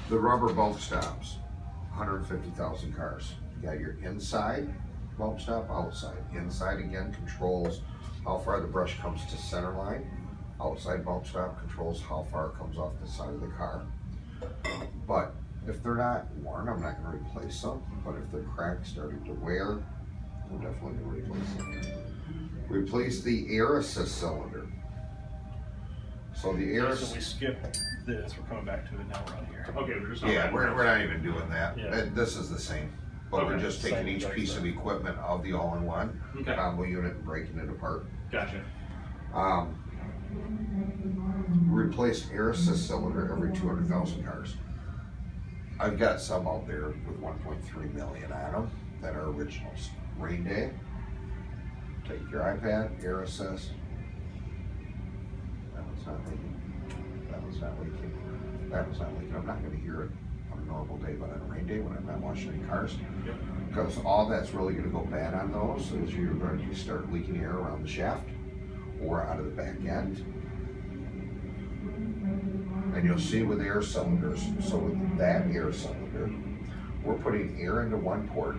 The rubber bump stops, 150,000 cars. You got your inside bump stop, outside. Inside again controls how far the brush comes to center line. Outside bump stop controls how far it comes off the side of the car. But if they're not worn, I'm not going to replace them. But if they're cracked, starting to wear, I'm definitely going to replace them. Replace the air assist cylinder. So the air. So we skipped this. We're coming back to it now. We're on here. Okay, we're just. We're not even doing that. Yeah. This is the same. But we're just taking Same each exact piece stuff. of equipment of the all-in-one Okay. combo unit and breaking it apart. Gotcha. Replace air assist cylinder every 200,000 cars. I've got some out there with 1.3 million on them that are originals. Rain day, take your iPad, air assist. That one's not leaking. That one's not leaking. That one's not leaking. I'm not going to hear it on a normal day, but on a rain day when I'm not washing any cars. Yep. Because all that's really going to go bad on those is you're going to start leaking air around the shaft or out of the back end. And you'll see with air cylinders, so with that air cylinder, we're putting air into one port,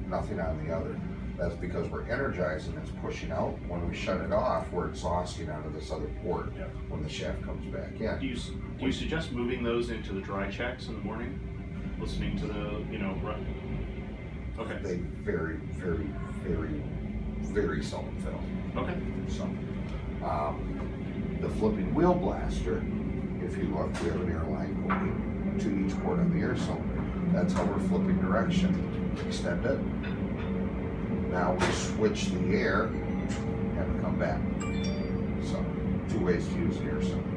nothing on the other. That's because we're energizing, it's pushing out. When we shut it off, we're exhausting out of this other port when the shaft comes back in. Do you suggest moving those into the dry checks in the morning? Listening to the, run? Okay. They very, very, very, very seldom fail. Okay. So, the flipping wheel blaster, if you look, we have an air line going to each port on the air cylinder. That's how we're flipping direction. Extend it. Now we switch the air and have it come back. So, 2 ways to use the air cylinder.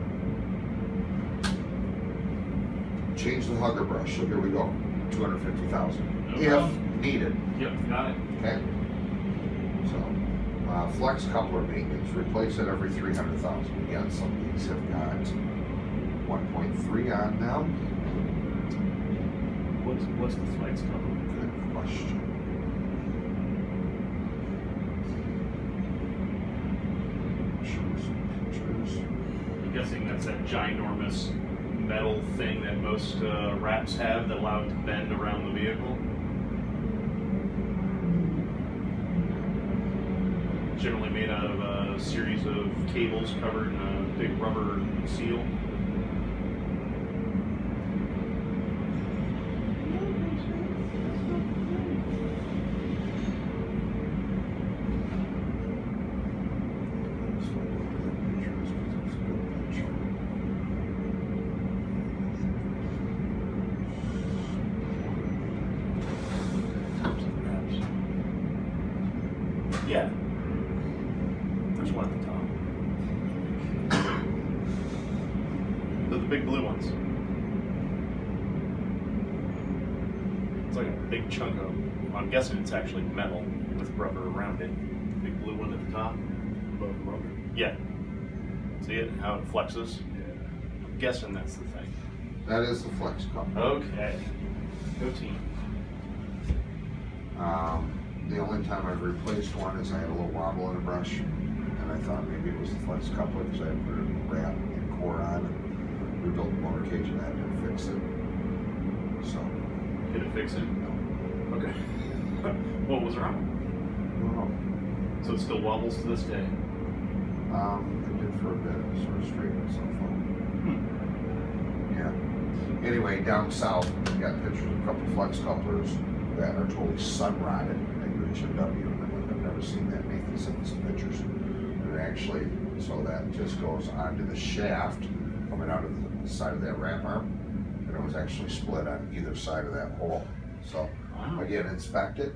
Change the hugger brush. So here we go. 250,000. If needed. Yep, got it. Okay. So, flex coupler maintenance, replace it every 300,000. Again, some of these have got 1.3 on them. What's the flex cover? Good question. Pictures. I'm guessing that's that ginormous metal thing that most wraps have that allow it to bend around the vehicle. Generally made out of a series of cables covered in a big rubber seal. Yeah. There's one at the top. They're the big blue ones. It's like a big chunk of, I'm guessing it's actually metal with rubber around it. Big blue one at the top. Above the rubber. Yeah. See it? How it flexes? Yeah. I'm guessing that's the thing. That is the flex coupler. Okay. Go team. The only time I've replaced one is I had a little wobble in a brush, and I thought maybe it was the flex coupler because I had put a wrap and core on and rebuilt the motor cage and that didn't fix it. So. Did it fix it? No. Okay. What was wrong? No. So it still wobbles to this day? It did for a bit. It sort of straightened itself out. Yeah. Anyway, down south, we got pictures of a couple flex couplers that are totally sun rotted at UHMW. And I've never seen that. Nathan sent me some pictures. And actually, so that just goes onto the shaft coming out of the side of that wrap arm. And it was actually split on either side of that hole. So, again, inspect it,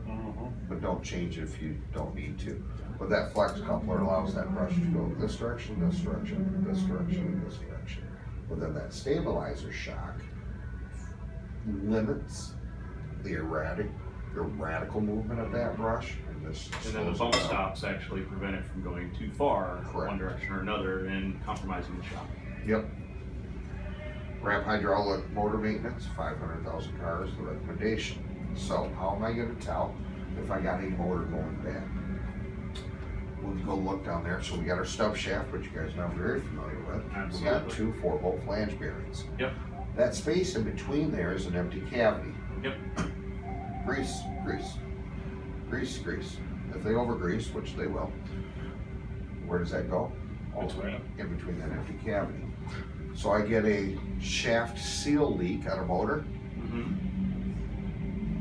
but don't change it if you don't need to. But that flex coupler allows that brush to go this direction, this direction, this direction, and this direction. But then that stabilizer shock limits the radical movement of that brush. And then the bump stops actually prevent it from going too far one direction or another and compromising the shock. Yep. Ramp hydraulic motor maintenance, 500,000 cars, the recommendation. So how am I going to tell if I got a motor going bad? We'll go look down there. So we got our stub shaft, which you guys are not very familiar with. Absolutely. We got 2 4-bolt flange bearings. Yep. That space in between there is an empty cavity. Yep. Grease, grease, grease, grease. If they over-grease, which they will, where does that go? Between. In between that empty cavity. So I get a shaft seal leak on a motor.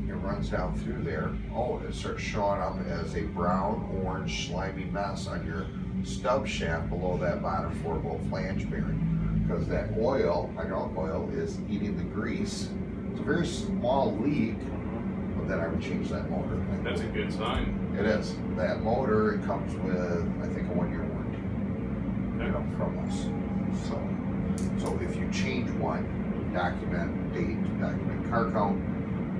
It runs down through there. Oh, it starts showing up as a brown, orange, slimy mess on your stub shaft below that bottom 4-bolt flange bearing. Because that oil, hydraulic oil, is eating the grease. It's a very small leak, but then I would change that motor. That's a good sign. It is. That motor, it comes with, I think, a 1-year warranty, you know, from us. So if you change one, document date, document car count,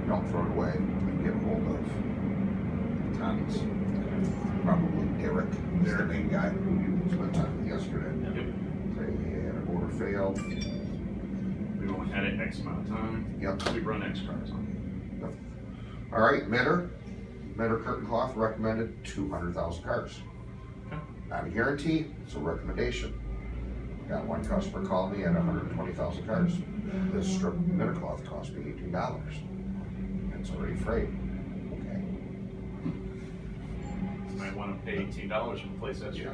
don't throw it away, and get a hold of Tommy's. Probably Derek is the main guy who you spent time with yesterday. Yep. Say, hey, our motor failed. We only had it X amount of time. Yep. We run X cars on Yep. All right, Mitter curtain cloth recommended 200,000 cars. Okay. Not a guarantee, it's a recommendation. Got one customer called me at 120,000 cars. This strip Mitter cloth cost me $18. It's already freight. Okay. You might want to pay $18 to replace that strip.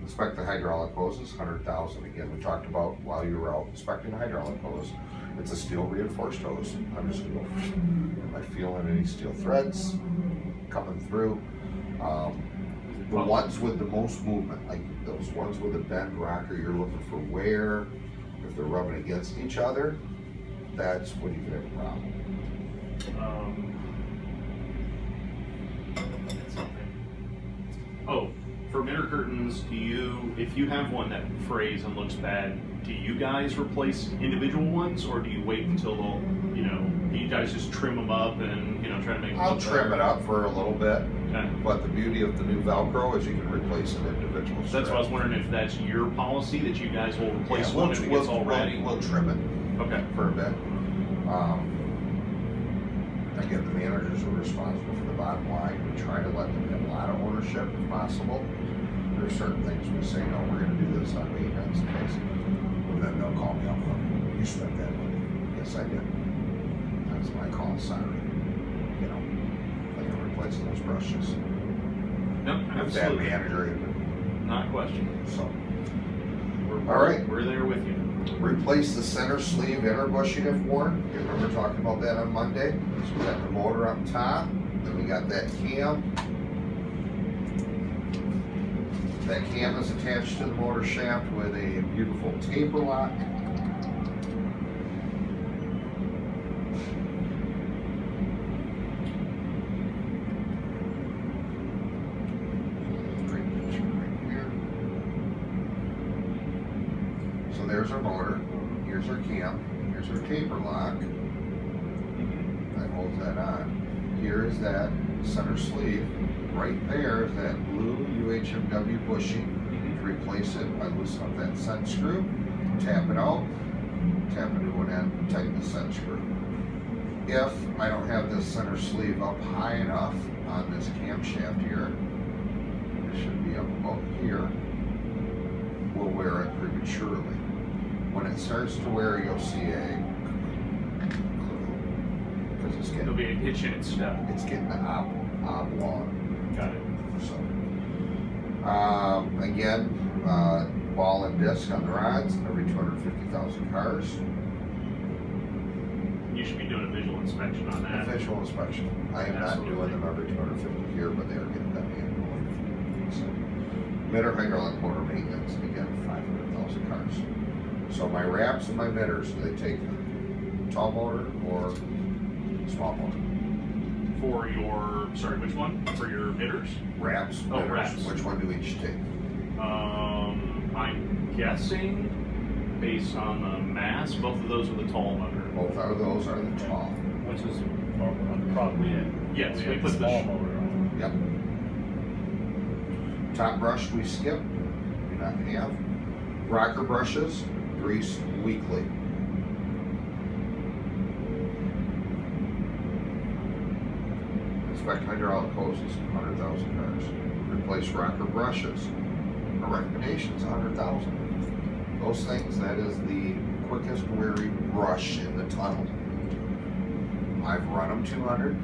Inspect the hydraulic hoses, 100,000. Again, we talked about while you were out inspecting the hydraulic hose. It's a steel reinforced hose. I'm just gonna go, am I feeling any steel threads coming through? The ones with the most movement, like those ones with a bend rocker, you're looking for wear. If they're rubbing against each other, that's when you could have a problem. Oh, for mirror curtains, do you, if you have one that frays and looks bad, do you guys replace individual ones, or do you wait until they'll, you know, do you guys just trim them up and, you know, try to make them I'll look trim better? it up for a little bit, Okay. but the beauty of the new Velcro is you can replace an individual strip. That's why I was wondering if that's your policy, that you guys will replace Yeah, one if it gets all ratty. We'll trim it. Okay. For a bit. Again, the managers are responsible for the bottom line. We try to let them have a lot of ownership if possible. There are certain things we say, no, we're gonna do this on maintenance, but then they'll call me up, you spent that money. Yes, I did. That's my call, sorry. You know, like replacing those brushes. No, If that absolutely. manager even, Not questioning. so. We're, All right. We're there with you. Replace the center sleeve inner bushing if worn. You remember talking about that on Monday? So we got the motor up top, then we got that cam. That cam is attached to the motor shaft with a beautiful taper lock. Great picture right here. So there's our motor, here's our cam, here's our taper lock. That holds that on. Here is that center sleeve. Right there is that blue UHMW bushing. You need to replace it by loosening up that set screw, tap it out, tap a new one in, tighten the set screw. If I don't have this center sleeve up high enough on this camshaft here, it should be up about here, we'll wear it prematurely. When it starts to wear, you'll see a, because it's There'll be a hitch in its step. it's getting the oblong. Got it. So, again, ball and disc on the rods every 250,000 cars. You should be doing a visual inspection on that. Visual inspection. I am not doing them every 250 here, but they are getting done annually. So, Mitter hydraulic motor maintenance, again, 500,000 cars. So my wraps and my mitters, do they take tall motor or small motor? For your, sorry, which one? For your mitters? Wraps, Oh, mitters, wraps. which one do each take? I'm guessing based on the mass, both of those are the tall motor. Both of those are the tall. Which was the problem we had. Yes, we had put the the small motor on. Yep. Top brush we skip, do not have. Rocker brushes, grease weekly. Inspect hydraulic hoses, 100,000 cars. Replace rocker brushes. Our recommendation is 100,000. Those things, that is the quickest weary brush in the tunnel. I've run them 200.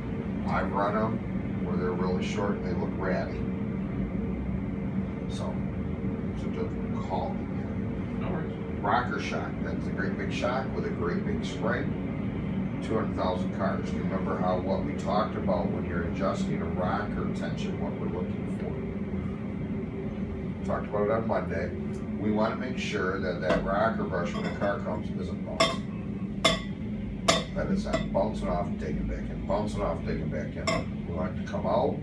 I've run them where they're really short and they look ratty. So just call me. No worries. Rocker shock. That's a great big shock with a great big spring. 200,000 cars. Do you remember what we talked about when you're adjusting a rocker tension, what we're looking for? Talked about it on Monday. We want to make sure that rocker brush when the car comes isn't bouncing. That it's not bouncing off, taking back in, bouncing off, taking back in. We want it to come out.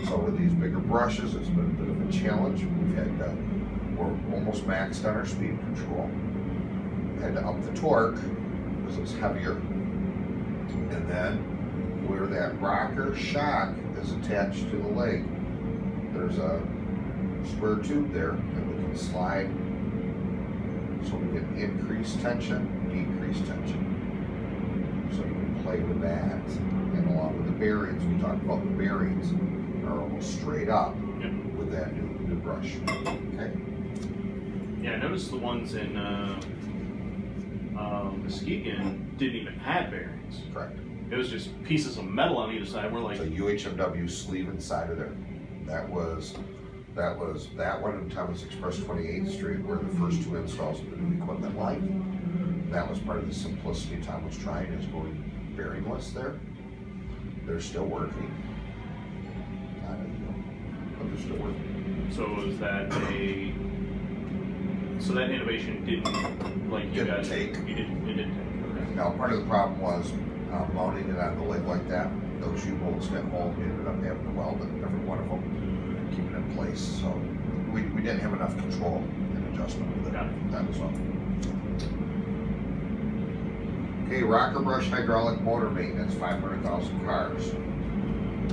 So with these bigger brushes, it's been a bit of a challenge. We're almost maxed on our speed control. We had to up the torque because it's heavier. And then where that rocker shock is attached to the leg, there's a square tube there that we can slide so we can increase tension, decrease tension. So you can play with that. And along with the bearings, we talked about the bearings are almost straight up with that new brush. Okay. Yeah, I noticed the ones in Muskegon didn't even have bearings. Correct. It was just pieces of metal on either side. We're like, It's a UHMW sleeve inside of there. That was that one in Thomas Express 28th Street where the first two installs of the new equipment line. That was part of the simplicity Tom was trying, is going bearingless there. They're still working. Not ideal, but they're still working. so is that so that innovation didn't, like you Didn't guys, take. it didn't take. Okay. Now, part of the problem was mounting it on the leg like that. Those U-bolts that hold, we ended up having to weld it, every one of them, keep it in place. So we didn't have enough control and adjustment with it. Got it. That was all. Okay, rocker brush hydraulic motor maintenance, 500,000 cars.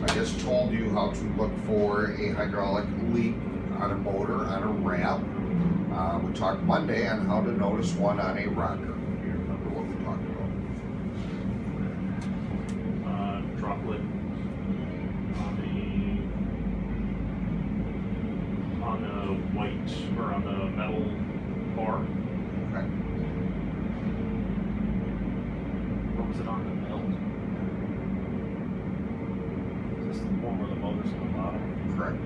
I just told you how to look for a hydraulic leak on a motor, on a ramp. We talked Monday on how to notice one on a rocker. You remember what we talked about? Droplet on the white or on the metal bar. Okay. What was it on the belt? Is this the one where the motor's on the bottom? Correct.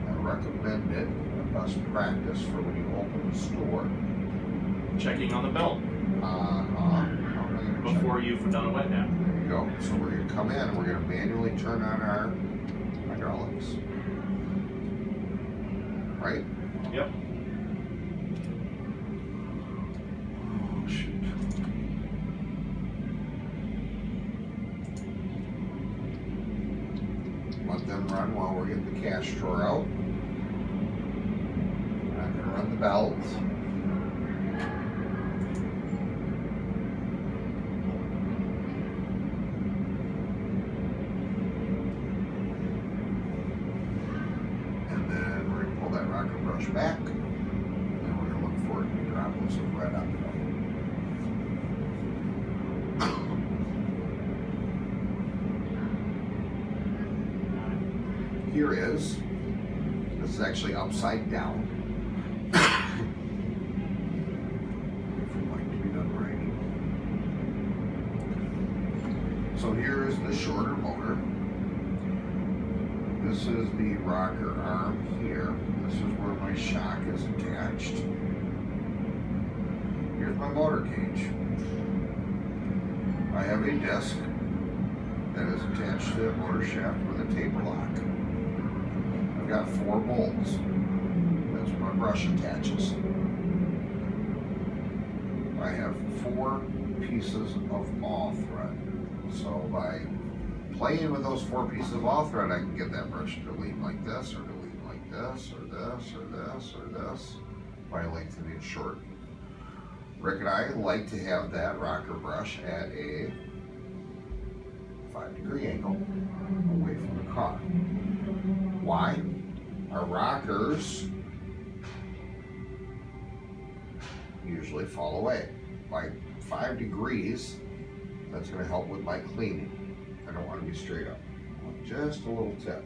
I recommend it, best practice for when you open the store. Checking on the belt Before. before you've done a wet nap. There you go. So we're going to come in and we're going to manually turn on our hydraulics. Right? Yep. Oh, shoot. Let them run while we're getting the cash drawer out. We're not going to run the belt. And then we're going to pull that rocker brush back. And we're going to look for droplets of red on the belt. Here is, this is actually upside down. If we'd like to be done writing. So here is the shorter motor. This is the rocker arm here. This is where my shock is attached. Here's my motor gauge. I have a disc that is attached to the motor shaft with a taper lock. I've got 4 bolts. That's where my brush attaches. I have 4 pieces of ball thread. So by playing with those 4 pieces of ball thread, I can get that brush to lean like this, or to lean like this, or this, or this, or this, by lengthening it short. Rick and I like to have that rocker brush at a 5-degree angle away from the car. Why? Our rockers usually fall away. By 5 degrees, that's going to help with my cleaning. I don't want to be straight up. I want just a little tip.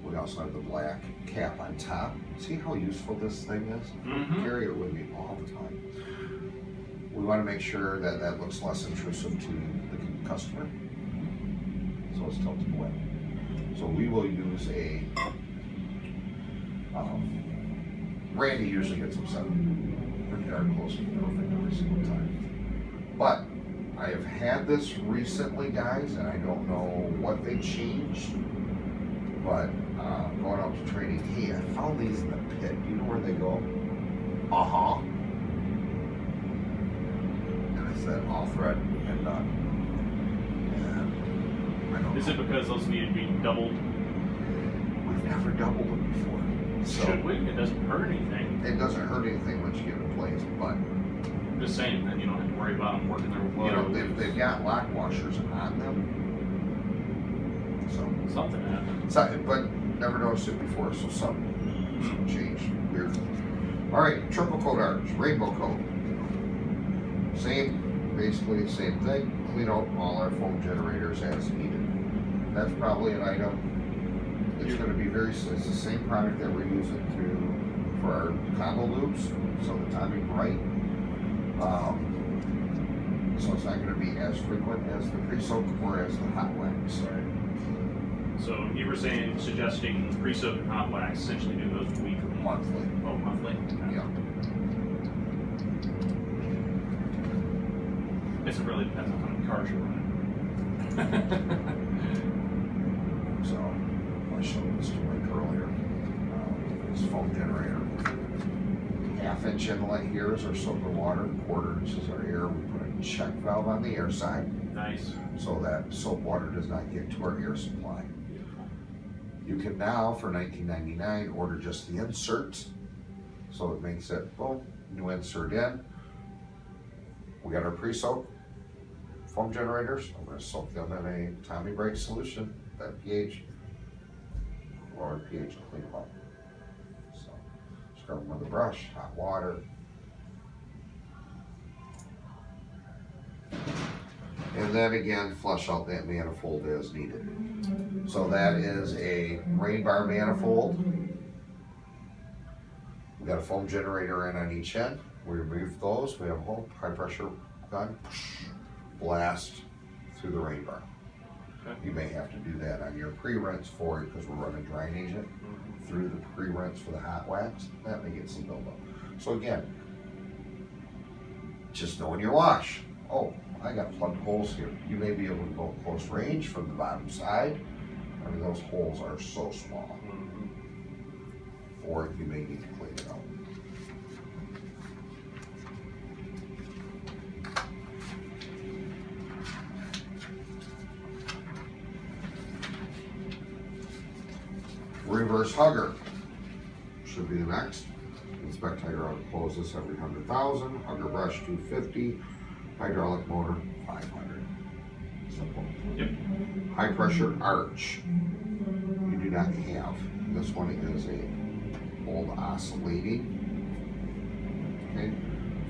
We also have the black cap on top. See how useful this thing is? Mhm. Carry it with me all the time. We want to make sure that that looks less intrusive to the customer. So it's tilted away. So we will use a, Randy usually gets upset. Pretty darn close to perfect every single time. But I have had this recently, guys, and I don't know what they changed. But going out to training, hey, I found these in the pit. Do you know where they go? Uh-huh. And I said, all thread and done. And I don't Is know. it because those need to be doubled? We've never doubled them before. So Should we? It doesn't hurt anything. it doesn't hurt anything once you get it placed, but I'm just saying, then you don't have to worry about them working their you blood. know, they've got lock washers on them. So, Something happened. but never noticed it before, so something changed. Weird. All right, triple coat arch, rainbow coat. Basically same thing. Clean out all our foam generators as needed. That's probably an item. It's going to be it's the same product that we're using for our combo loops. So the Tommy Bright. So it's not going to be as frequent as the pre-soak or as the hot wax. So you were suggesting pre-soak and hot wax, essentially do those weekly. Monthly. Oh, monthly? Okay. Yeah. I guess it really depends on how many cars you're running. So I showed this to Mike earlier. This foam generator. 1/2-inch inlet here is our soap and water. 1/4 inch is our air. We put a check valve on the air side Nice. so that soap water does not get to our air supply. You can now, for $19.99, order just the insert. So it makes it, boom, new insert in. We got our pre-soak foam generators. I'm going to soak them in a Tommy Bright solution, that pH, or pH to clean them up. So, scrub them with a brush, hot water. And then again, flush out that manifold as needed. So that is a rain bar manifold. We got a foam generator in on each end. We remove those. We have a whole high pressure gun, blast through the rain bar. Okay. You may have to do that on your pre-rinse for it because we're running drying agent through the pre-rinse for the hot wax. That may get some buildup. So again, just know when you wash. Oh, I got plugged holes here. You may be able to go close range from the bottom side. I mean, those holes are so small. Or you may need to clean it out. Reverse hugger should be the next. Inspect hydraulic hoses every 100,000. Hugger brush 250. Hydraulic motor 500. Simple. Yep. High pressure arch. You do not have. This one is a old oscillating. Okay.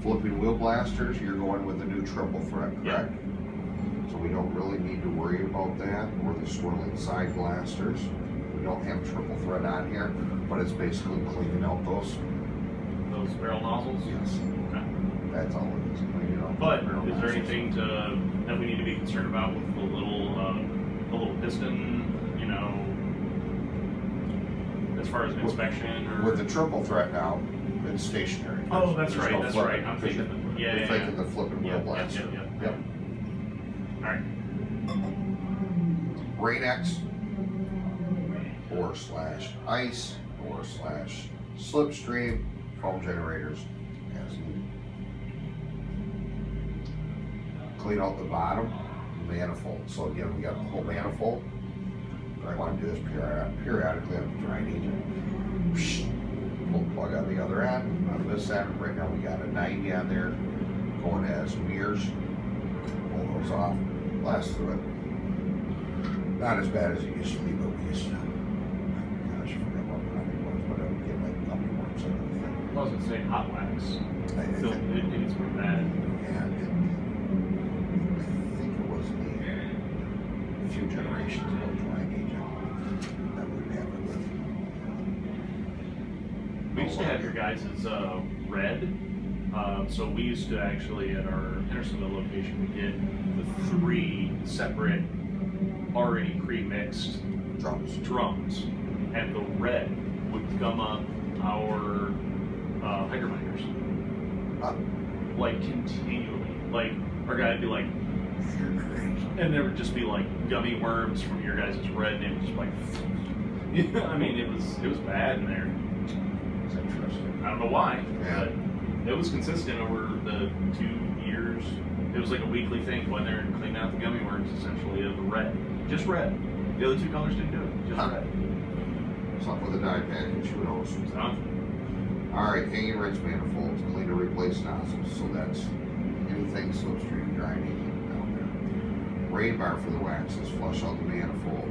Flipping wheel blasters. You're going with the new triple thread, correct? Yep. So we don't really need to worry about that, or the swirling side blasters. We don't have triple thread on here, but it's basically cleaning out those. Those barrel nozzles? Yes. Okay. That's all it is, cleaning out. But barrel is there nozzles. anything that we need to be concerned about with the little piston, as far as inspection or? With the triple thread now, it's stationary. Oh, that's There's right, no that's flipping. right. I'm thinking, You're thinking the flipping wheel Yep, blaster. yep. All right. Rain-X /ice /slipstream foam generators as needed. Clean out the bottom manifold. So again, we got the whole manifold. I want to do this periodically on the drying agent. Pull the plug on the other end. On this end, right now we got a 90 on there going as mirrors. Pull those off. Blast through it. Not as bad as it used to be, but we used to. Gosh, I forgot what kind it was, but I would get like gummy worms and everything. I was gonna say hot wax. I So think- it's pretty bad. And I think it was a few generations ago, drying agent. that we have it with. We used to have your guys' red. So we used to actually, at our Hendersonville location, we did the 3 separate already pre-mixed drums, and the red would gum up our hygrominders. Like continually. Like our guy would be like, and there would just be like gummy worms from your guys' red, and it was just like, yeah, I mean, it was bad in there. It's interesting. I don't know why, Yeah. but it was consistent over the 2 years. It was like a weekly thing. Go in there and clean out the gummy worms, essentially, of the red. Just red. The other 2 colors didn't do it. Just red. Something with a dye package, who knows? So, Alright, hanging rinse manifolds, clean or replace nozzles, so that's anything slipstream, dry anything down there. Rain bar for the waxes, flush out the manifold,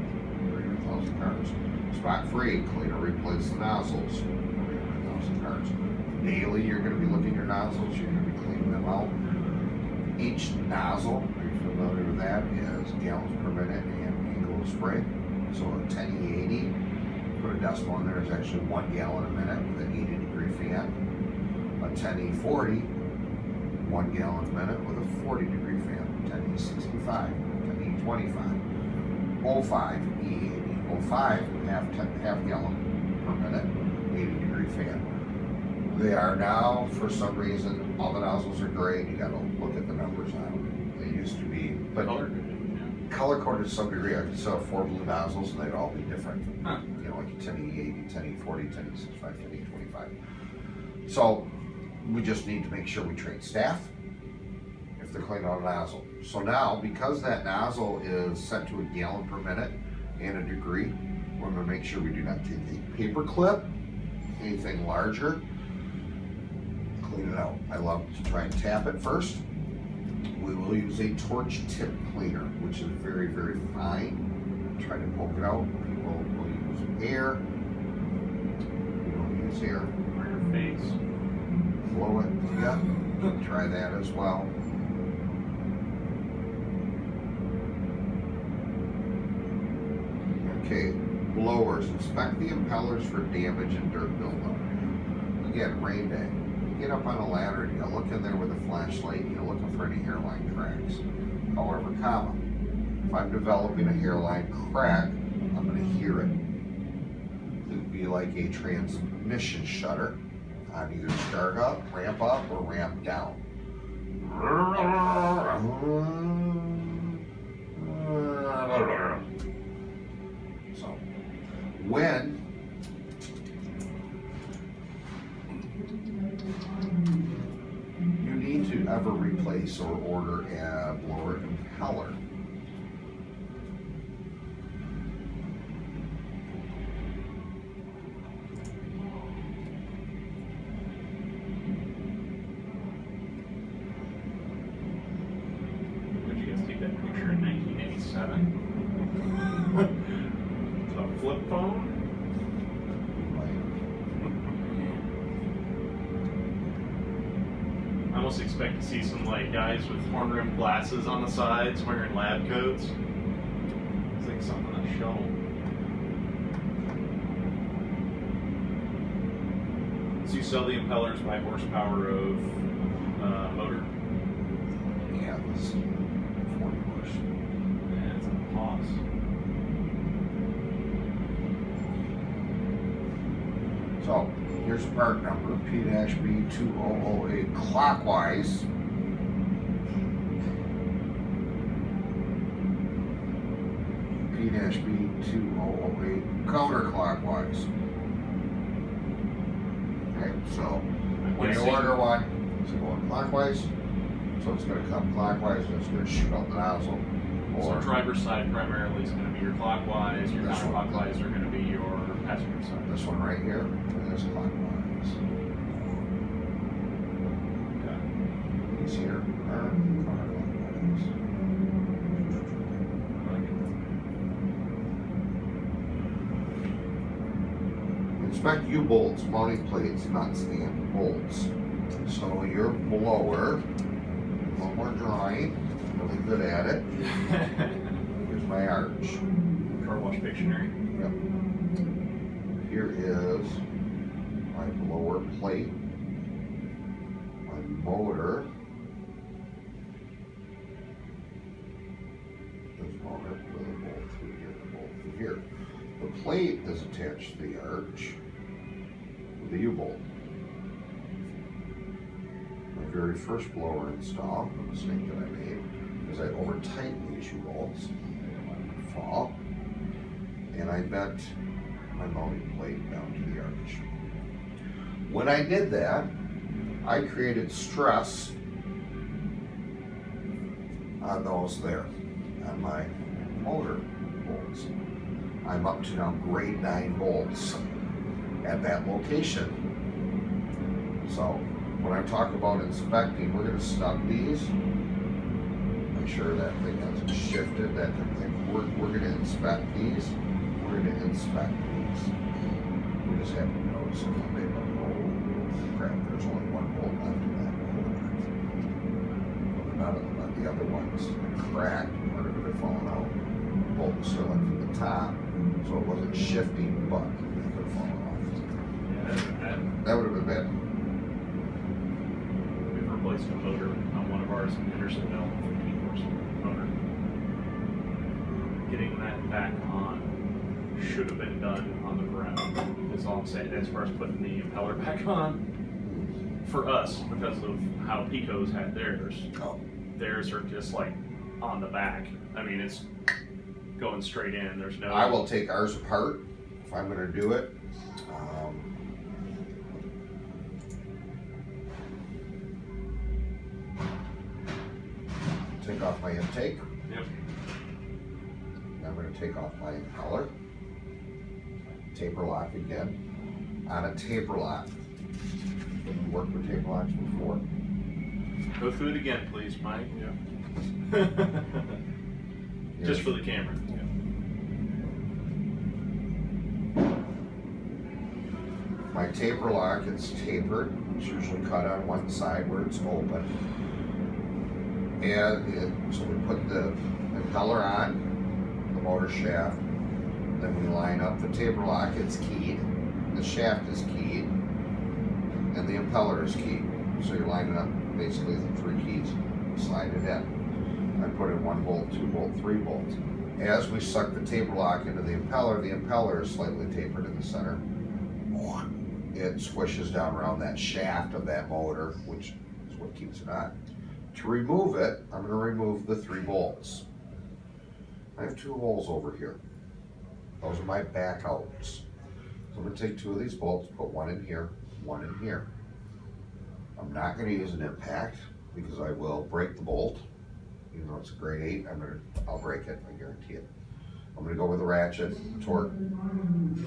300,000 cars. Spot free, clean or replace the nozzles, 300,000 cars. Daily, you're going to be looking at your nozzles, you're going to be cleaning them out. Each nozzle, are you familiar with that, is gallons per minute and angle of spray. So a 10E80, put a decimal in there, is actually 1 gallon a minute with an 80-degree fan. A 10E40, 1 gallon a minute with a 40-degree fan. 10E65, 10E25, 05, E80, 05, half gallon per minute, 80-degree fan. They are now, for some reason, all the nozzles are gray. You gotta look at the numbers on them. They used to be, but color coded to some degree. I could sell 4 blue nozzles and they'd all be different. Huh. You know, like a 10E80, 10E40, 10E65, 10E25. So we just need to make sure we train staff if they're cleaning out a nozzle. So now, because that nozzle is set to a gallon per minute and a degree, we're gonna make sure we do not take a paper clip, anything larger, clean it out. I love to try and tap it first. We will use a torch tip cleaner, which is very, very fine. Try to poke it out. People will use air. We don't use air. or your face. Blow it. Yeah. Try that as well. Okay. Blowers. Inspect the impellers for damage and dirt buildup. Again, rain day. Get up on a ladder and you look in there with a flashlight and you're looking for any hairline cracks. However, if I'm developing a hairline crack, I'm going to hear it. It would be like a transmission shutter on either start up, or ramp down. So, when you need to ever replace or order a blower impeller, Did you guys take that picture in 1987? A flip phone? I almost expect to see some like guys with horn-rimmed glasses on the sides wearing lab coats. It's like something on a shovel. So you sell the impellers by horsepower of motor? yeah, this 40 horse. Yeah, it's a pause. So here's the part number, P-B2008 clockwise. P-B2008 counterclockwise. Okay, so when you order one, it's going clockwise. So it's going to come clockwise and it's going to shoot out the nozzle. So Or driver's side primarily is going to be your clockwise, your This one. counterclockwise are going to be your passenger side. this one right here, and this clockwise. Okay. These here are counterclockwise. I like it. Inspect U-bolts, mounting plates, nuts, and bolts. So your blower, a little more drawing, really good at it. Here's my arch. car wash dictionary. Yep. Here is my blower plate, my motor. This motor with a bolt through here, a bolt through here. The plate is attached to the arch with the U-bolt. My very first blower install, the mistake that I made, is I over-tightened these U-bolts. They didn't want them to fall. And I bent my mounting plate down to the arch. When I did that, I created stress on those there, on my motor bolts. I'm up to now grade 9 bolts at that location. So when I talk about inspecting, we're going to snug these, make sure that thing hasn't shifted, that type of thing. We're going to inspect these. We're going to inspect these. We just have to notice if they go, oh crap, there's only one bolt left in that motor. None of them, the other ones cracked, part of it had fallen out. The bolt was still in from the top, so it wasn't shifting, but it could have fallen off. Yeah, That would have been bad. we've replaced a motor on one of ours in Hendersonville, 15 horse motor. Getting that back on should have been done on the ground. That's all I'm saying. As far as putting the impeller back on, for us, because of how Pico's had theirs, Oh, theirs are just like on the back. I mean, it's going straight in. There's no. I will take ours apart if I'm going to do it. Take off my intake. Yep. I'm going to take off my impeller. Taper lock again. On a taper lock. Have you worked with taper locks before? Go through it again, please, Mike. Yeah. Just for the camera. My taper lock is tapered. It's usually cut on one side where it's open. So we put the impeller on, the motor shaft, then we line up the taper lock, it's keyed, the shaft is keyed, and the impeller is keyed. So you're lining up basically the 3 keys, slide it in. I put in 1 bolt, 2 bolt, 3 bolts. As we suck the taper lock into the impeller is slightly tapered in the center. It swishes down around that shaft of that motor, which is what keeps it on. To remove it, I'm going to remove the 3 bolts. I have 2 holes over here. Those are my back outs. So I'm going to take 2 of these bolts, put 1 in here, 1 in here. I'm not going to use an impact because I will break the bolt. Even though it's a grade 8, I'll break it, I guarantee it. I'm going to go with a ratchet, torque,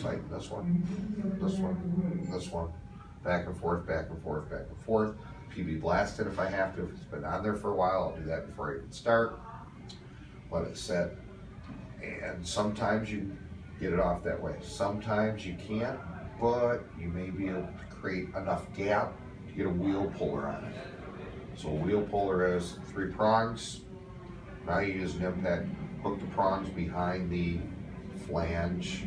tighten this one, this one, this one, back and forth, back and forth, back and forth. PB blast it if I have to. If it's been on there for a while, I'll do that before I even start. Let it set. And sometimes you get it off that way. Sometimes you can't, but you may be able to create enough gap to get a wheel puller on it. So a wheel puller has 3 prongs. Now you use an impact, hook the prongs behind the flange.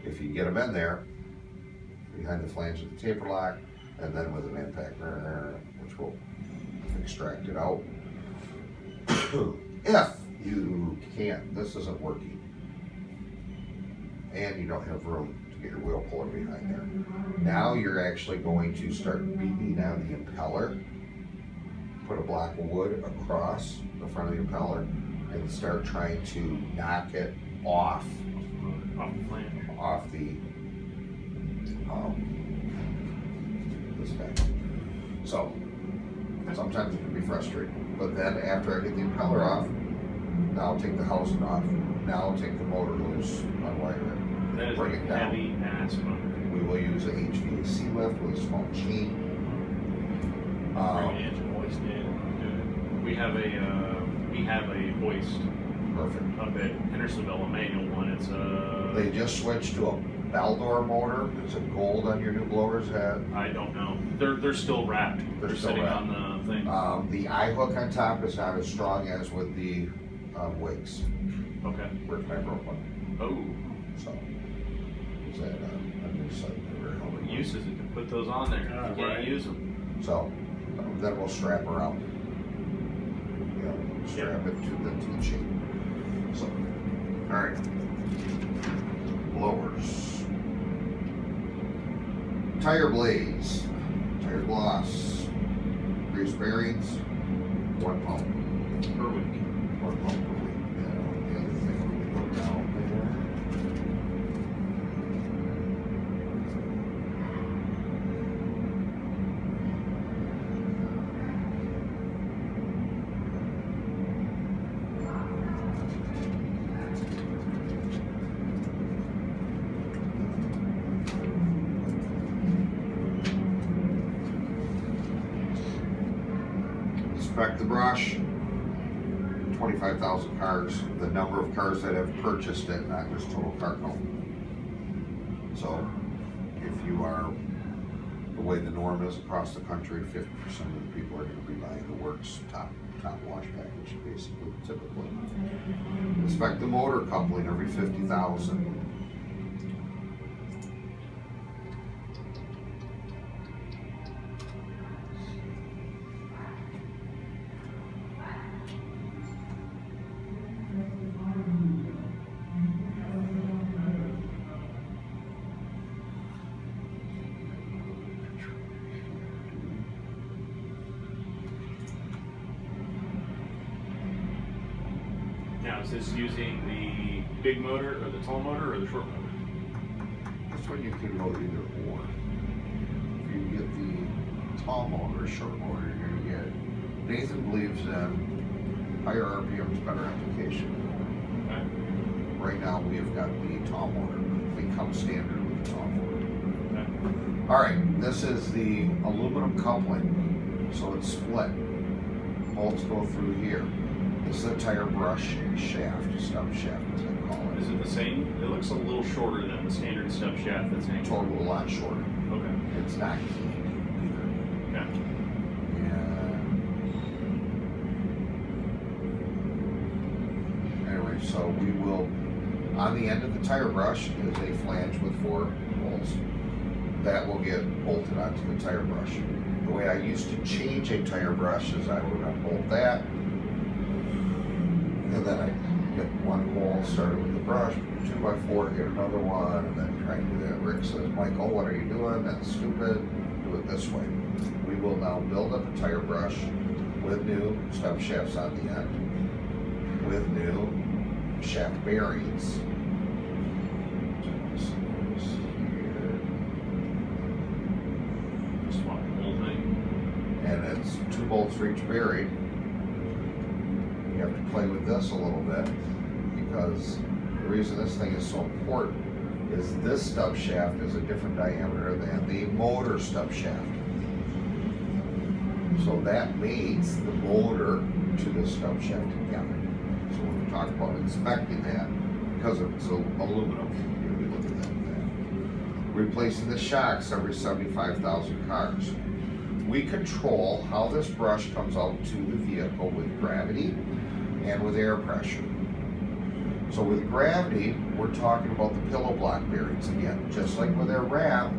If you get them in there, behind the flange of the taper lock, and then with an impact, which will extract it out. If you can't, this isn't working, and you don't have room to get your wheel puller behind there. Now you're actually going to start beating down the impeller, put a block of wood across the front of the impeller, and start trying to knock it off the flange. Off the this guy. So sometimes it can be frustrating, but then after I get the impeller off, now I'll take the housing off. Now I'll take the motor loose, unwire it, That is bring a it down. heavy ass motor. We will use a HVAC lift with a small chain. Bring an engine hoist in. Do it. We have a hoist Perfect. up at Hendersonville, a manual one. It's They just switched to a Baldor motor. Is it gold on your new blower's head? I don't know. They're still wrapped. They're still sitting wrapped. on the thing. The eye hook on top is not as strong as with the Wakes. Okay. Ripped my broke one. Oh. So, is that a new site that we're What helping? use is it to put those on there? Yeah, You can't right. use them. So, then we'll strap her out. You know, strap it to the chain. So, alright. Blowers. Tire blades. Tire gloss. Grease bearings. 1 pump. Per week. 1 pump per week. And the other thing we put down there. Inspect the brush. 25,000 cars, the number of cars that have purchased it, not just total car count. So, if you are, the way the norm is across the country, 50% of the people are gonna be buying the Works top wash package, basically, typically. Inspect the motor coupling every 50,000. Now, is this using the big motor or the tall motor or the short motor? This one you can go either or. If you get the tall motor, short motor, you're gonna get, Nathan believes in higher RPMs, better application. Okay. Right now, we have got the tall motor, they come standard with the tall motor. Okay. All right, this is the aluminum coupling, so it's split. Bolts go through here. This is a tire brush shaft, stub shaft, as they call it. Is it the same? It looks a little shorter than the standard stub shaft that's hanging. Total a lot shorter. Okay. It's not keyed either. Okay. And anyway, so we will, on the end of the tire brush is a flange with 4 bolts that will get bolted onto the tire brush. The way I used to change a tire brush is I would unbolt that, and then I get 1 hole, started with the brush, 2x4, get another one, and then try and do that. Rick says, Michael, what are you doing? That's stupid. Do it this way. We will now build up a tire brush with new stub shafts on the end, with new shaft bearings. Just swap the whole thing. And it's 2 bolts for each bearing. You have to play with this a little bit, because the reason this thing is so important is this stub shaft is a different diameter than the motor stub shaft. So that mates the motor to the stub shaft together. So when we talk about inspecting that, because it's aluminum, you're gonna be looking at that. Replacing the shocks every 75,000 cars. We control how this brush comes out to the vehicle with gravity and with air pressure. So with gravity, we're talking about the pillow block bearings again. Just like with our wrap,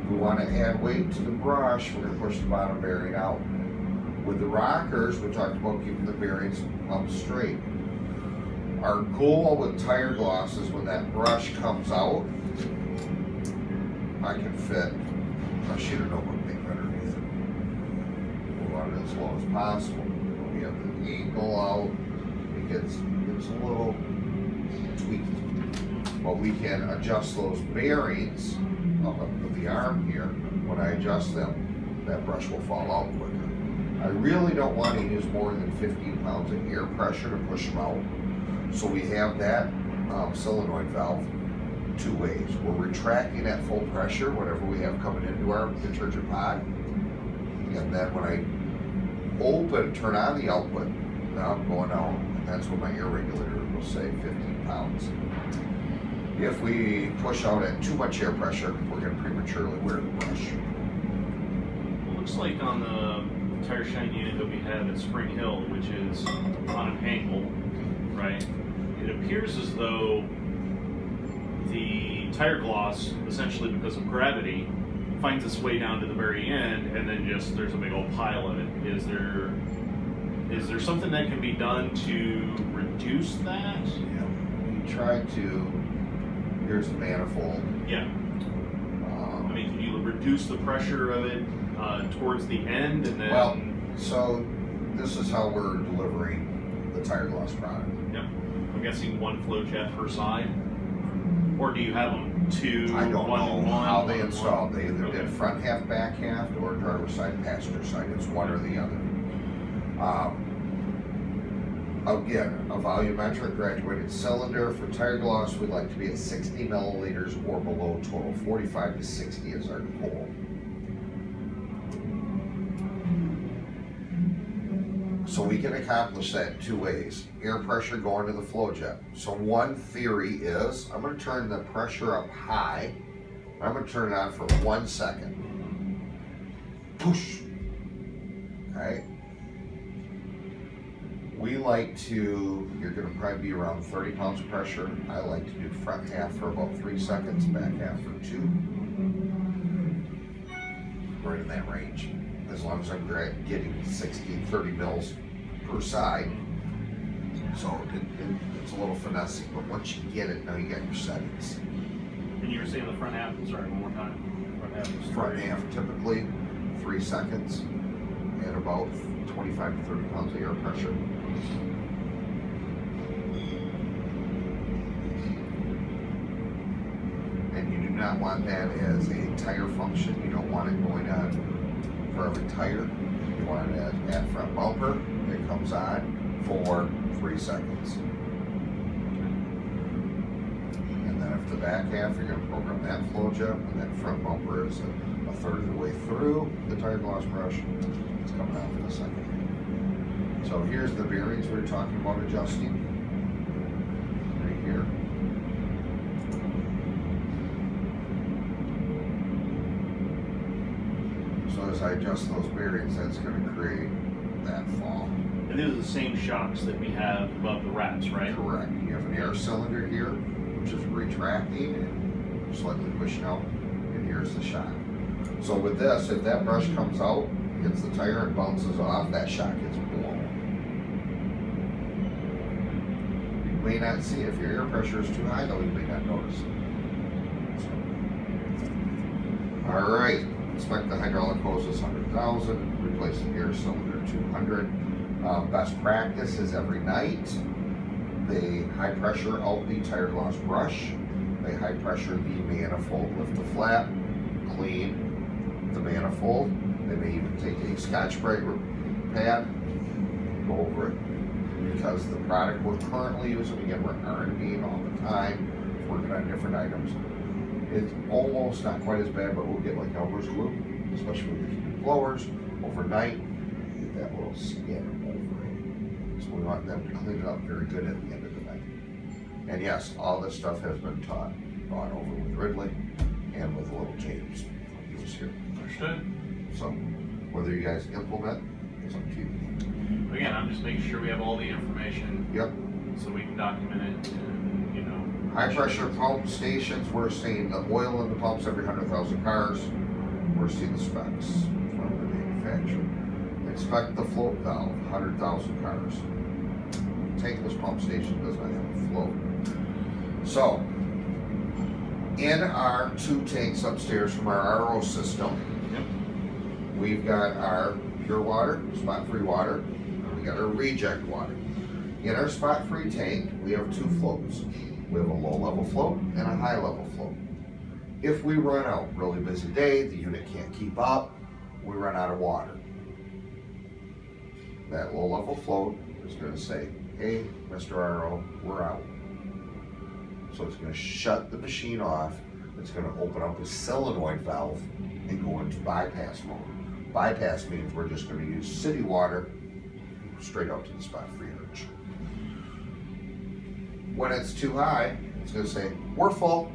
we want to add weight to the brush, we're going to push the bottom bearing out. With the rockers, we talked about keeping the bearings up straight. Our goal with tire gloss is when that brush comes out, I can fit a sheet of notebook paper underneath it. We want it as low as possible. We have the angle out, it gets a little tweaked. But we can adjust those bearings up of the arm here. When I adjust them, that brush will fall out quicker. I really don't want to use more than 15 pounds of air pressure to push them out. So we have that solenoid valve 2 ways. We're retracting at full pressure, whatever we have coming into our detergent pod. And then when I turn on the output, now I'm going out, and that's when my air regulator will say 15 pounds. If we push out at too much air pressure, we're going to prematurely wear the brush. It looks like on the tire shine unit that we have at Spring Hill, which is on an angle, right? It appears as though the tire gloss, essentially because of gravity, finds its way down to the very end, and then just there's a big old pile of it. Is there something that can be done to reduce that? Yeah. We tried to. Here's the manifold. Yeah. I mean, can you reduce the pressure of it towards the end, and then? Well, so this is how we're delivering the tire gloss product. Yep. I'm guessing one flow jet per side, or do you have them two? I don't know how they installed. They either Okay. did front half, back half, or driver's side, passenger side. It's one or the other. Again, a volumetric graduated cylinder for tire gloss, we'd like to be at 60 milliliters or below total. 45 to 60 is our goal. So we can accomplish that two ways. Air pressure going to the flow jet. So one theory is, I'm going to turn the pressure up high. I'm going to turn it on for 1 second. Push. Okay. We like to, you're going to probably be around 30 pounds of pressure. I like to do front half for about 3 seconds, back half for 2. Right in that range. As long as I'm getting 60, 30 mils per side. So it's a little finesse, but once you get it, now you got your settings. And you were saying the front half, sorry, one more time. Front half is Front half typically 3 seconds and about 25 to 30 pounds of air pressure. And you do not want that as a tire function. You don't want it going on for every tire. You want it at front bumper. It comes on for 3 seconds. And then if the back half, you're going to program that flow jet, and that front bumper is a third of the way through the tire gloss brush. It's coming off in a second. So here's the bearings we were talking about adjusting. Right here. So as I adjust those bearings, that's going to create that fall. And these are the same shocks that we have above the wraps, right? Correct. You have an air cylinder here, which is retracting and slightly pushing out, and here's the shock. So with this, if that brush comes out, hits the tire and bounces off, that shock gets blown. You may not see it. If your air pressure is too high, though, you may not notice it. So. All right, inspect the hydraulic hoses 100,000, replace the air cylinder 200. Best practice is every night, they high pressure out the tire gloss brush, they high pressure the manifold, lift the flap, clean the manifold. They may even take a Scotch-Brite pad, go over it. Because the product we're currently using, again, we're R&D all the time, working on different items. It's almost not quite as bad, but we'll get like Elmer's glue, especially with the blowers, overnight, get that little skin over it. So we want them to clean it up very good at the end of the night. And yes, all this stuff has been gone over with Ridley and with little James. He was here. Understood. So whether you guys implement is up to you. Again, I'm just making sure we have all the information. Yep. So we can document it and, you know. High pressure pump stations, we're seeing the oil in the pumps every 100,000 cars. We're seeing the specs from the manufacturer. Inspect the float valve, 100,000 cars. Tankless pump station does not have a float. So, in our 2 tanks upstairs from our RO system, we've got our pure water, spot-free water, and we got our reject water. In our spot-free tank, we have 2 floats. We have a low-level float and a high-level float. If we run out, really busy day, the unit can't keep up, we run out of water. That low-level float is going to say, hey, Mr. RO, we're out. So it's going to shut the machine off. It's going to open up a solenoid valve and go into bypass mode. Bypass means we're just going to use city water straight out to the spot-free urge. When it's too high, it's going to say, we're full.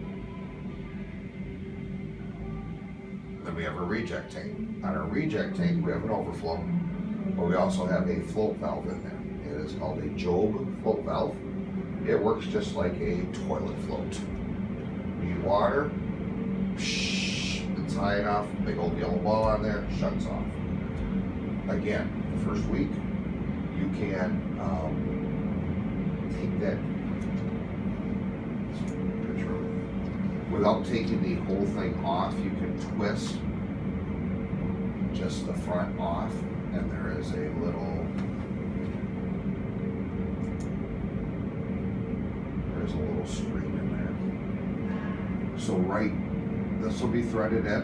Then we have a reject tank. On our reject tank, we have an overflow, but we also have a float valve in there. It is called a Job float valve. It works just like a toilet float. Need water, it's high enough, big old yellow ball on there, shuts off. Again, the first week, you can take that picture without taking the whole thing off. You can twist just the front off, and there is a little screen in there. So this will be threaded in,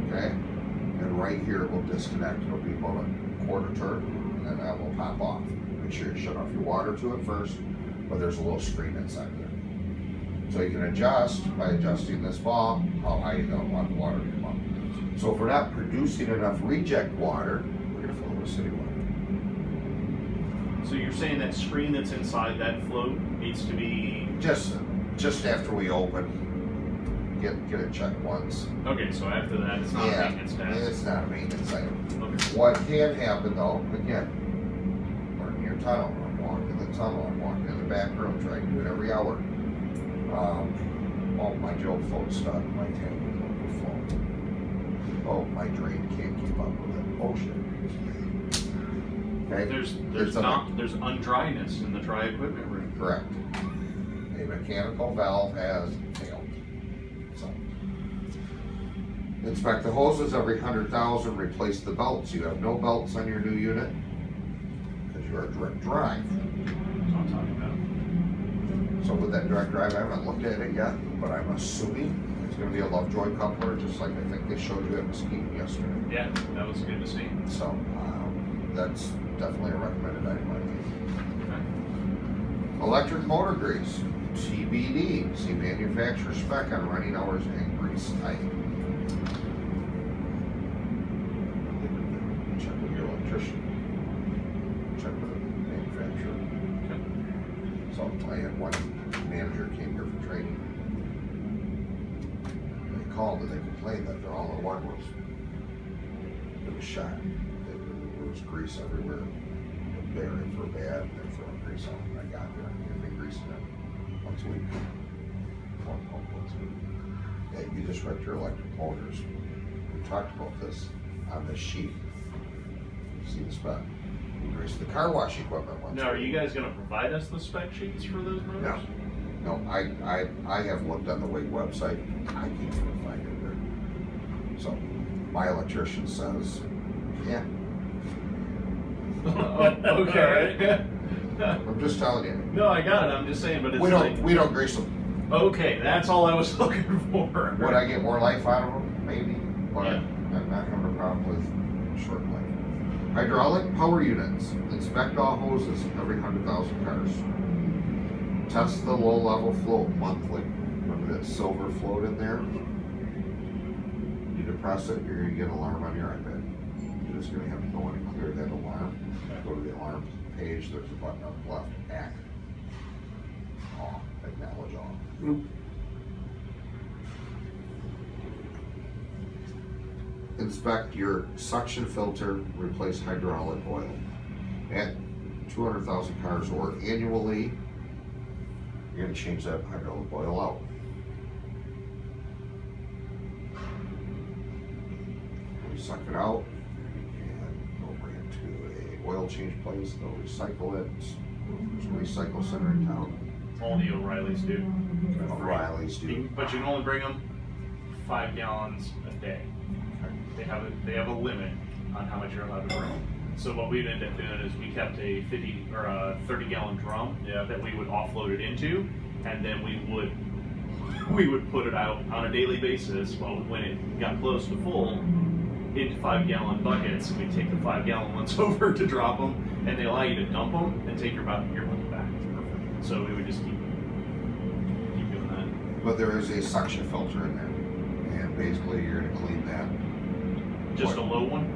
okay? And right here it will disconnect. It'll be about a quarter turn, and then that will pop off. Make sure you shut off your water to it first, but there's a little screen inside there. So you can adjust by adjusting this ball how high you don't want the water to come up. So if we're not producing enough reject water, we're gonna fill it with city water. So you're saying that screen that's inside that float needs to be Just after we open, get it checked once. okay. So after that, it's not a maintenance task. It's not a maintenance item. Okay. What can happen though, again, we're in your tunnel, I'm walking in the tunnel, I'm walking in the back room, trying to do it every hour. Oh, my Joe float's stuck, my tank is overflowing. Oh, my drain can't keep up with it. Oh shit. Okay? There's undryness in the dry equipment room. Correct. A mechanical valve has failed. So, inspect the hoses every 100,000. Replace the belts. You have no belts on your new unit because you are direct drive. That's what I'm talking about. So with that direct drive, I haven't looked at it yet, but I'm assuming it's going to be a Lovejoy coupler, just like I think they showed you at Mesquite yesterday. Yeah, that was good to see. So that's definitely a recommended item. Okay. Electric motor grease, TBD. See manufacturer spec on running hours and grease type. Check with your electrician. Check with the manufacturer. Okay. So I had one manager came here for training. They called and they complained that their all-in-one it was shot. There was grease everywhere. The bearings were bad. They're throwing grease on when I got there. They've been greasing it once a week. One pump once a week. Yeah, you just wrecked your electric motors. We talked about this on this sheet. You see the spec. You grease the car wash equipment once. Now, are you guys going to provide us the spec sheets for those motors? No, I have looked on the WIG website. I can't even find it there. So my electrician says, yeah. Okay. I'm just telling you. No, I got it. I'm just saying, but it's We don't grease them. Okay, that's all I was looking for. Would I get more life out of them? Maybe, but Yeah. I'm not having a problem with short life. Hydraulic power units. Inspect all hoses every 100,000 cars. Test the low level float monthly. Remember that silver float in there? You depress it, you're gonna get an alarm on your iPad. You're just gonna have to go in and clear that alarm. Go to the alarm page, there's a button on the left, act. Off, acknowledge all. Inspect your suction filter, replace hydraulic oil. At 200,000 cars or annually, you're gonna change that hydraulic oil out. We suck it out and we'll bring it to a oil change place. They'll recycle it. There's a recycle center in town. All the O'Reillys do. O'Reilly's do. But you can only bring them 5 gallons a day. They have a limit on how much you're allowed to bring. So what we'd end up doing is we kept a 50 or a 30-gallon drum that we would offload it into, and then we would put it out on a daily basis. Well, when it got close to full, into 5-gallon buckets. We'd take the 5-gallon ones over to drop them, and they allow you to dump them and take your bucket back. Perfect. So we would just keep doing that. But there is a suction filter in there, and basically you're gonna clean that. Just a low one?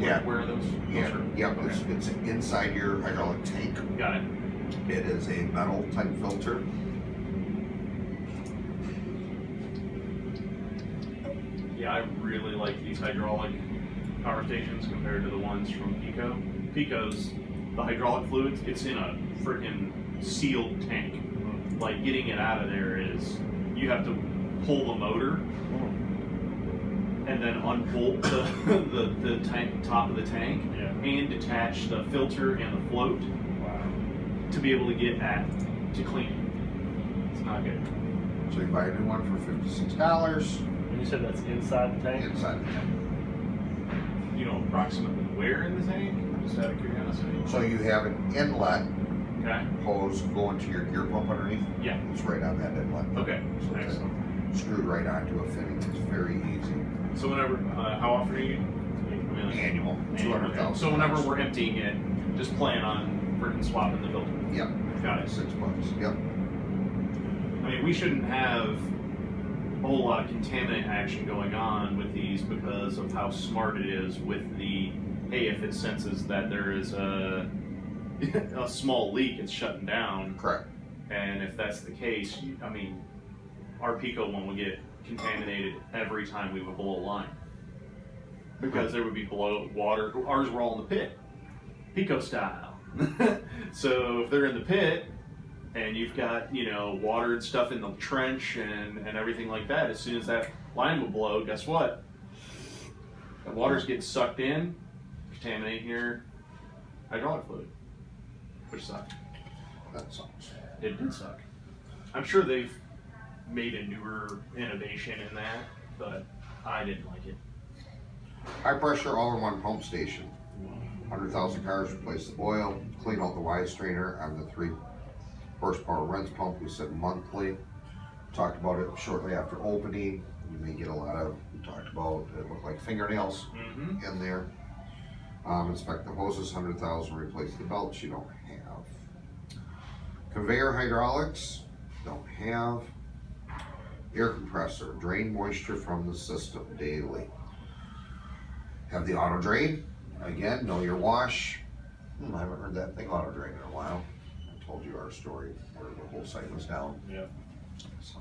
Yeah. Where are those? Yeah, Those are- yep, okay. it's inside your hydraulic tank. Got it. It is a metal type filter. Yeah, I really like these hydraulic power stations compared to the ones from Pico. Pico's, the hydraulic fluids, it's in a freaking sealed tank. Like getting it out of there is, you have to pull the motor and then unbolt the tank, top of the tank, and detach the filter and the float to be able to get to clean it. It's not good. So you buy a new one for $56 And you said that's inside the tank? inside the tank. You know approximately where in the tank? Just out of curiosity. So you have an inlet Okay. hose going to your gear pump underneath. Yeah. It's right on that inlet. Okay. So it's Excellent. screwed right onto a fitting. It's very easy. So whenever, how often are you? Annual, 200,000. So whenever we're emptying it, just plan on freaking swapping the filter. Yep. Got it. $6. Yep. I mean, we shouldn't have a whole lot of contaminant action going on with these because of how smart it is with the, hey, if it senses that there is a small leak, it's shutting down. Correct. And if that's the case, I mean, our Pico one would get contaminated every time we would blow a line. Because there would be water. Ours were all in the pit, Pico style. So if they're in the pit and you've got, you know, water and stuff in the trench and everything like that, as soon as that line would blow, guess what? The water's getting sucked in, contaminating your hydraulic fluid, which sucked. That sucks. It did suck. I'm sure they've made a newer innovation in that, but I didn't like it. High pressure all-in-one pump station. 100,000 cars, replace the oil, clean out the Y strainer on the 3 horsepower rinse pump. We said monthly. Talked about it shortly after opening. You may get a lot of, we talked about, it looked like fingernails in there. Inspect the hoses, 100,000, replace the belts. You don't have. Conveyor hydraulics, don't have. Air compressor, drain moisture from the system daily. Have the auto drain. Again, know your wash. I haven't heard that thing auto drain in a while. I told you our story where the whole site was down. Yeah. So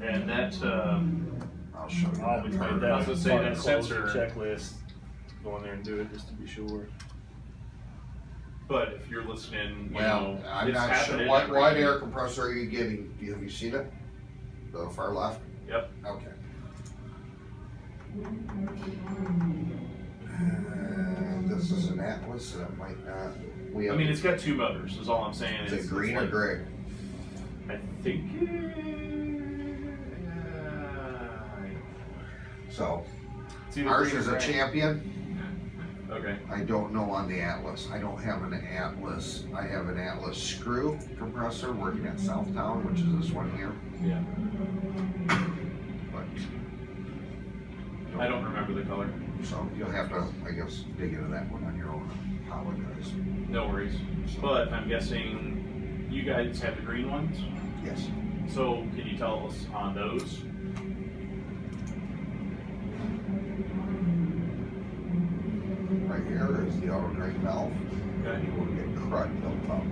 And that, I'll show you. I always that. made that I was gonna say part that of the closure sensor- checklist. Go in there and do it just to be sure. but if you're listening, you Well, know, I'm it's not sure. happening What every- air compressor are you getting? Have you seen it? The far left? Yep. Okay. This is an Atlas, and it might not. We I have, mean, it's got 2 motors, is all I'm saying. is it It's green or like- gray? I think. So, It's either ours green or is a gray. champion. Okay. I don't know on the Atlas. I don't have an Atlas. I have an Atlas screw compressor working at Southtown, which is this one here. Yeah. But I don't remember the color. so you'll have to, I guess, dig into that one on your own. Apologize. No worries. But I'm guessing you guys have the green ones. Yes. So can you tell us on those? Right here is the auto drain valve. Okay. You will get crud built up.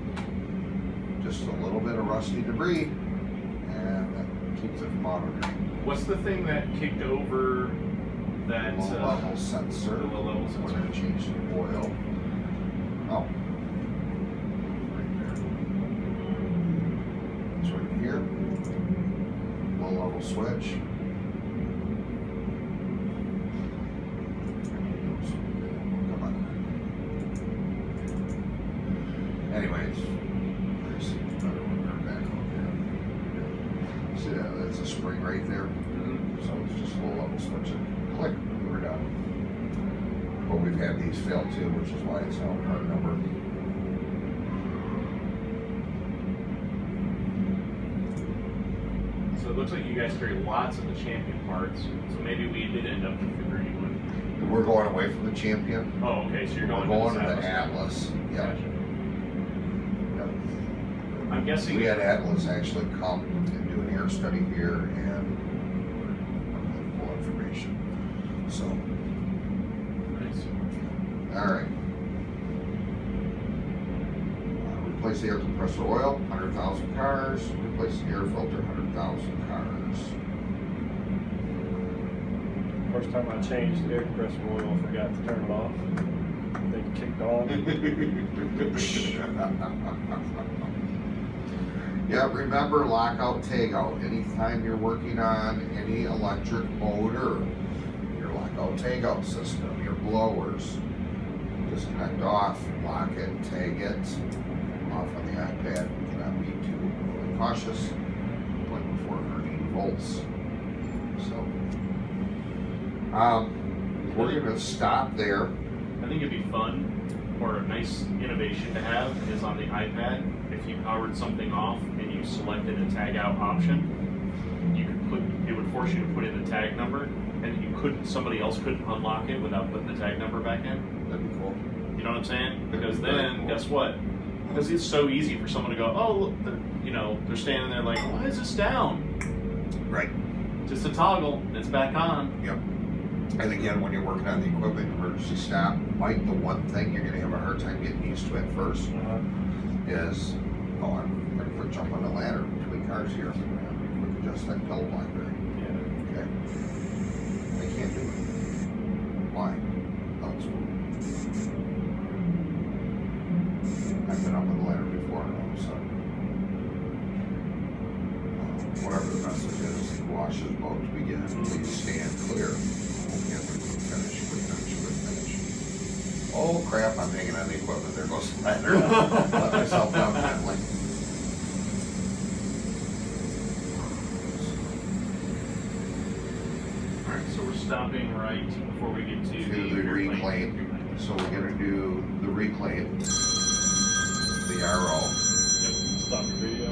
Just a little bit of rusty debris, and that keeps it from auto drain. What's the thing that kicked over that Low level sensor. the low level We're sensor? gonna change the oil. Oh. Right there. It's right here. Low level switch. Come on. Anyways, there's another one there back over there. See that? That's a spring right there. So it's just low level switch and click, we're done. But we've had these fail too, which is why it's not our number. So it looks like you guys carry lots of the champion parts. So maybe we did end up with the green one. We're going away from the champion. Oh, okay. So you're We're going, going to this the Atlas. Yeah. Gotcha. Yep. I'm guessing. We had Atlas actually come and do an air study here and full information. So, Nice. all right. Replace the air compressor oil, 100,000 cars. Replace the air filter, 100,000 cars. First time I changed the air compressor oil, I forgot to turn it off. They get kicked off. Yeah, remember lockout, tagout. Anytime you're working on any electric motor, your lockout, tagout system, your blowers, disconnect off, lock it, tag it, off on the iPad. We cannot be too cautious when before 180 volts. So, we're gonna stop there. I think it'd be fun, or a nice innovation to have, is on the iPad, if you powered something off and you selected a tag out option, you could put, it would force you to put in the tag number, and you couldn't, somebody else couldn't unlock it without putting the tag number back in. That'd be cool. You know what I'm saying? Because then, guess what? Because it's so easy for someone to go, oh, look, they're standing there like, why is this down? Right. Just a toggle, it's back on. Yep. And again, when you're working on the equipment, emergency stop, Mike, the one thing you're gonna have a hard time getting used to at first is, I'm gonna quick jump on the ladder between cars here. I'm gonna quick adjust that pedal block there. Yeah. Okay. I can't do it. Why? Oh, it's I've been up on the ladder before, and all of a sudden, whatever the message is, wash his boat to begin, please stand clear. Okay, quick finish. Oh crap, I'm hanging on the equipment, there goes the ladder. Let myself down gently. Alright, so we're stopping right before we get to To the reclaim. So we're gonna do the reclaim, the RO. Yep. Stop your video.